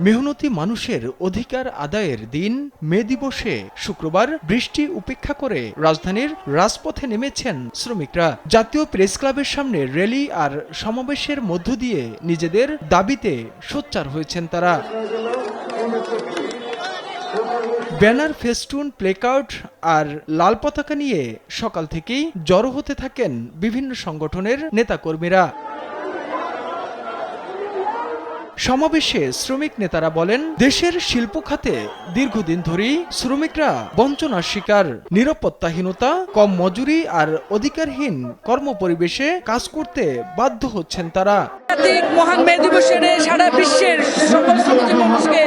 মেহনতি মানুষের অধিকার আদায়ের দিন মে দিবসে শুক্রবার বৃষ্টি উপেক্ষা করে রাজধানীর রাজপথে নেমেছেন শ্রমিকরা। জাতীয় প্রেস ক্লাবের সামনে র্যালি আর সমাবেশের মধ্য দিয়ে নিজেদের দাবিতে সোচ্চার হয়েছেন তারা। ব্যানার, ফেস্টুন, প্লেকার্ড আর লাল পতাকা নিয়ে সকাল থেকেই জড়ো হতে থাকেন বিভিন্ন সংগঠনের নেতাকর্মীরা। সমাবেশে শ্রমিক নেতারা বলেন, দেশের শিল্প খাতে দীর্ঘদিন ধরেই শ্রমিকরা বঞ্চনার শিকার। নিরাপত্তাহীনতা, কম মজুরি আর অধিকারহীন কর্মপরিবেশে কাজ করতে বাধ্য হচ্ছেন তারা। মহান মে দিবসের সারা বিশ্বের সকল শ্রমিক মানুষকে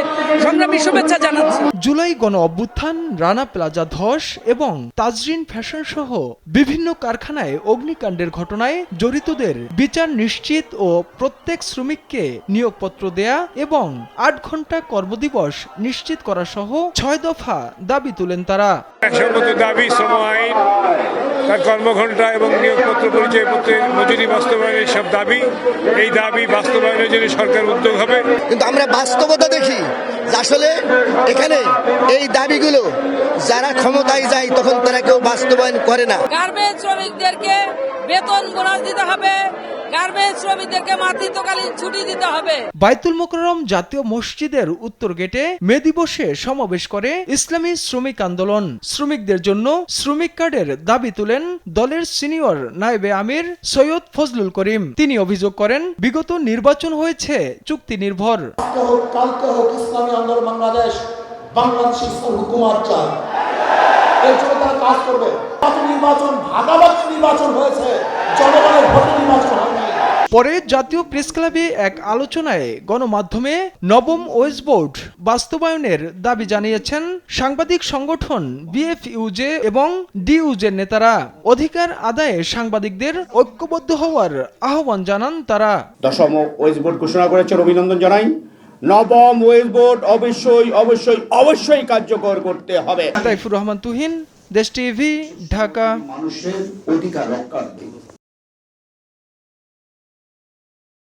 সংগ্রামী শুভেচ্ছা জানাচ্ছি। জুলাই গণ অভ্যুত্থান, রানা প্লাজা ধস এবং তাজরিন ফ্যাশন সহ বিভিন্ন কারখানায় অগ্নিকাণ্ডের ঘটনায় জড়িতদের বিচার নিশ্চিত ও প্রত্যেক শ্রমিককে নিয়োগপত্র দেয়া এবং ৮ ঘন্টা কর্মদিবস নিশ্চিত করা সহ ৬ দফা দাবি তুলেন তারা। দাবি শ্রম আইন, তার কর্মঘণ্টা এবং নিয়োগপত্র, পরিচয়পত্রের মজুরি বাস্তবায়নের সব দাবি, এই দাবি বাস্তবায়নের জন্য সরকার উদ্যোগ হবে। কিন্তু আমরা বাস্তবতা দেখি আসলে এখানে এই দাবিগুলো যারা ক্ষমতায় যায় তখন তারা কেউ বাস্তবায়ন করে না। গার্মেন্টস শ্রমিকদেরকে বেতন বোনাস দিতে হবে, গার্মেন্টস শ্রমিকদেরকে মাতৃত্বকালীন ছুটি দিতে হবে। বায়তুল মোকাররম জাতীয় মসজিদের উত্তর গেটে মে দিবসে সমাবেশ করে ইসলামী শ্রমিক আন্দোলন। শ্রমিকদের জন্য শ্রমিক কার্ডের দাবি তুলেন দলের সিনিয়র নায়েবে আমির সৈয়দ ফজলুল করিম। তিনি অভিযোগ করেন, বিগত নির্বাচন হয়েছে চুক্তি নির্ভর। কালকে হোক ইসলামী আন্দোলন বাংলাদেশ হুকুমাত চায়, এর জন্য তারা কাজ করবে। নির্বাচন ভাগাভাগি নির্বাচন হয়েছে, জনগণের ভোটে নির্বাচন হয়নি। পরে জাতীয় প্রেস ক্লাবে এক আলোচনায় গণমাধ্যমে নবম ওয়েজ বোর্ড বাস্তবায়নের দাবি জানিয়েছেন সাংবাদিক সংগঠন বিএফইউজে এবং ডিইউজের নেতারা। অধিকার আদায়ে সাংবাদিকদের ঐক্যবদ্ধ হওয়ার আহ্বান জানান তারা। 10ম ওয়েজ বোর্ড ঘোষণা করেছে, অভিনন্দন জানাই। নবম ওয়েজ বোর্ড অবশ্যই কার্যকর করতে হবে। তাইফুর রহমান তুহিন, দেশ টিভি, ঢাকা। মানুষের অধিকার রক্ষার্থে